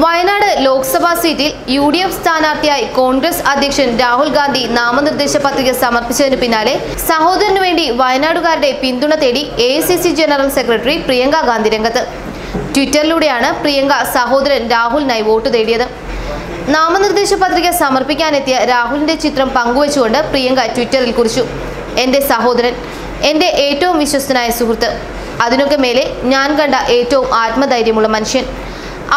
വയനാട് ലോക്സഭാ സീറ്റിൽ UDF സ്ഥാനാർത്ഥിയായി കോൺഗ്രസ് അധ്യക്ഷൻ രാഹുൽ ഗാന്ധി നാമനിർദ്ദേശ പത്രിക സമർപ്പിച്ചതിനു പിന്നാലെ സഹോദരനു വേണ്ടി വയനാടുകാരുടെ പിന്തുണ തേടി AICC general secretary Priyanka Gandhi രംഗത്ത്. ട്വിറ്ററിലൂടെയാണ് പ്രിയങ്ക സഹോദരൻ രാഹുലിനായി വോട്ട് തേടിയത്. നാമനിർദ്ദേശ പത്രിക സമർപ്പിക്കാനെത്തിയ രാഹുലിന്റെ ചിത്രം പങ്കുവച്ചുകൊണ്ട് പ്രിയങ്ക ട്വിറ്ററിൽ കുറിച്ചു: "എന്റെ സഹോദരൻ, എന്റെ ഏറ്റവും വിശ്വസ്തനായ സുഹൃത്ത്, അതിനൊക്കെ മേലെ ഞാൻ കണ്ട ഏറ്റവും ആത്മധൈര്യമുള്ള മനുഷ്യൻ.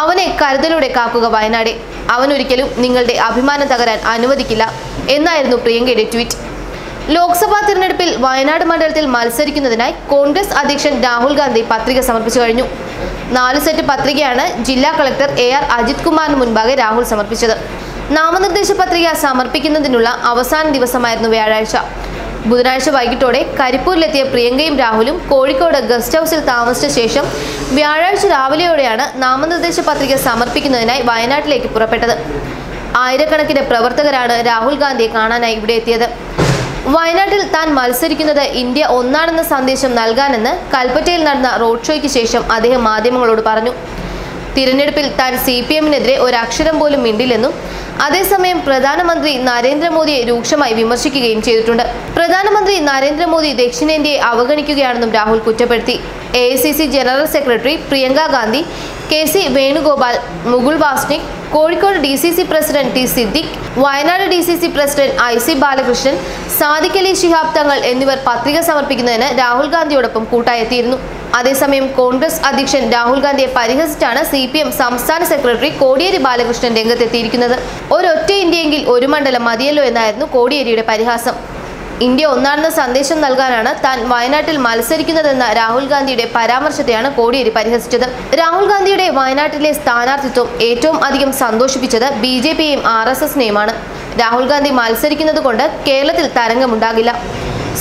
അവനെ കരുതലോടെ കാക്കുക വയനാടെ. അവനൊരിക്കലും നിങ്ങളുടെ അഭിമാനം തകരാൻ അനുവദിക്കില്ല" എന്നായിരുന്നു പ്രിയങ്കയുടെ ട്വീറ്റ്. ലോക്സഭാ തിരഞ്ഞെടുപ്പിൽ വയനാട് മണ്ഡലത്തിൽ മത്സരിക്കുന്നതിനായി കോൺഗ്രസ് അധ്യക്ഷൻ രാഹുൽ ഗാന്ധി പത്രിക സമർപ്പിച്ചു കഴിഞ്ഞു. 4 സെറ്റ് പത്രികയാണ് ജില്ലാ കളക്ടർ AR അജിത് കുമാറിന് മുൻപാകെ രാഹുൽ സമർപ്പിച്ചത്. നാമനിർദ്ദേശ പത്രിക സമർപ്പിക്കുന്നതിനുള്ള അവസാന ദിവസമായിരുന്നു വ്യാഴാഴ്ച. ബുധനാഴ്ച വൈകിട്ടോടെ കരിപ്പൂരിലെത്തിയ പ്രിയങ്കയും രാഹുലും കോഴിക്കോട് ഗസ്റ്റ് ഹൌസിൽ താമസിച്ച ശേഷം വ്യാഴാഴ്ച രാവിലെയോടെയാണ് നാമനിർദ്ദേശ പത്രിക സമർപ്പിക്കുന്നതിനായി വയനാട്ടിലേക്ക് പുറപ്പെട്ടത്. ആയിരക്കണക്കിന് പ്രവർത്തകരാണ് രാഹുൽ ഗാന്ധിയെ കാണാനായി ഇവിടെ എത്തിയത്. വയനാട്ടിൽ താൻ മത്സരിക്കുന്നത് ഇന്ത്യ ഒന്നാണെന്ന സന്ദേശം നൽകാനെന്ന് കൽപ്പറ്റയിൽ നടന്ന റോഡ് ഷോയ്ക്ക് ശേഷം അദ്ദേഹം മാധ്യമങ്ങളോട് പറഞ്ഞു. തിരഞ്ഞെടുപ്പിൽ താൻ CPM-നെതിരെ ഒരക്ഷരം പോലും മിണ്ടില്ലെന്നും അതേസമയം പ്രധാനമന്ത്രി നരേന്ദ്രമോദിയെ രൂക്ഷമായി വിമർശിക്കുകയും ചെയ്തിട്ടുണ്ട്. പ്രധാനമന്ത്രി നരേന്ദ്രമോദി ദക്ഷിണേന്ത്യയെ അവഗണിക്കുകയാണെന്നും രാഹുൽ കുറ്റപ്പെടുത്തി. AICC general secretary Priyanka Gandhi, KC Venugopal, Mukul Wasnik, Kozhikode DCC president T Siddique, Wayanad DCC president IC Balakrishnan, Sadiq Ali Shihab Thangal എന്നിവർ പത്രിക സമർപ്പിക്കുന്നതിന് രാഹുൽ ഗാന്ധിയോടൊപ്പം കൂട്ടായെത്തിയിരുന്നു. അതേസമയം കോൺഗ്രസ് അധ്യക്ഷൻ രാഹുൽ ഗാന്ധിയെ പരിഹസിച്ചാണ് CPM സംസ്ഥാന സെക്രട്ടറി കോടിയേരി ബാലകൃഷ്ണൻ രംഗത്തെത്തിയിരിക്കുന്നത്. ഒരൊറ്റ ഇന്ത്യയെങ്കിൽ ഒരു മണ്ഡലം മതിയല്ലോ എന്നായിരുന്നു കോടിയേരിയുടെ പരിഹാസം. ഇന്ത്യ ഒന്നാണെന്ന സന്ദേശം നൽകാനാണ് താൻ വയനാട്ടിൽ മത്സരിക്കുന്നതെന്ന രാഹുൽ ഗാന്ധിയുടെ പരാമർശത്തെയാണ് കോടിയേരി പരിഹസിച്ചത്. രാഹുൽ ഗാന്ധിയുടെ വയനാട്ടിലെ സ്ഥാനാർത്ഥിത്വം ഏറ്റവും അധികം സന്തോഷിപ്പിച്ചത് BJP-യെയും RSS-നെയുമാണ്. രാഹുൽ ഗാന്ധി മത്സരിക്കുന്നത് കൊണ്ട് കേരളത്തിൽ തരംഗമുണ്ടാകില്ല.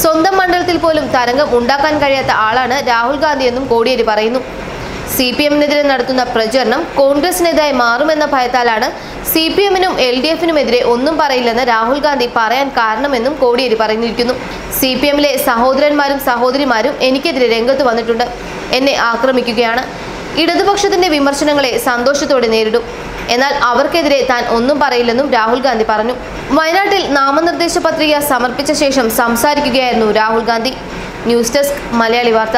സ്വന്തം മണ്ഡലത്തിൽ പോലും തരംഗം ഉണ്ടാക്കാൻ കഴിയാത്ത ആളാണ് രാഹുൽ ഗാന്ധിയെന്നും കോടിയേരി പറയുന്നു. CPM-നെതിരെ നടത്തുന്ന പ്രചരണം കോൺഗ്രസിനെതിരായി മാറുമെന്ന ഭയത്താലാണ് CPM-നും LDF-നുമെതിരെ ഒന്നും പറയില്ലെന്ന് രാഹുൽ ഗാന്ധി പറയാൻ കാരണമെന്നും കോടിയേരി പറഞ്ഞിരിക്കുന്നു. CPM-ലെ സഹോദരന്മാരും സഹോദരിമാരും എനിക്കെതിരെ രംഗത്ത് വന്നിട്ടുണ്ട്. എന്നെ ആക്രമിക്കുകയാണ്. ഇടതുപക്ഷത്തിന്റെ വിമർശനങ്ങളെ സന്തോഷത്തോടെ നേരിടും. എന്നാൽ അവർക്കെതിരെ താൻ ഒന്നും പറയില്ലെന്നും രാഹുൽ ഗാന്ധി പറഞ്ഞു. വയനാട്ടിൽ നാമനിർദ്ദേശ പത്രിക സമർപ്പിച്ച ശേഷം സംസാരിക്കുകയായിരുന്നു രാഹുൽ ഗാന്ധി. ന്യൂസ് ഡെസ്ക് മലയാളി വാർത്ത.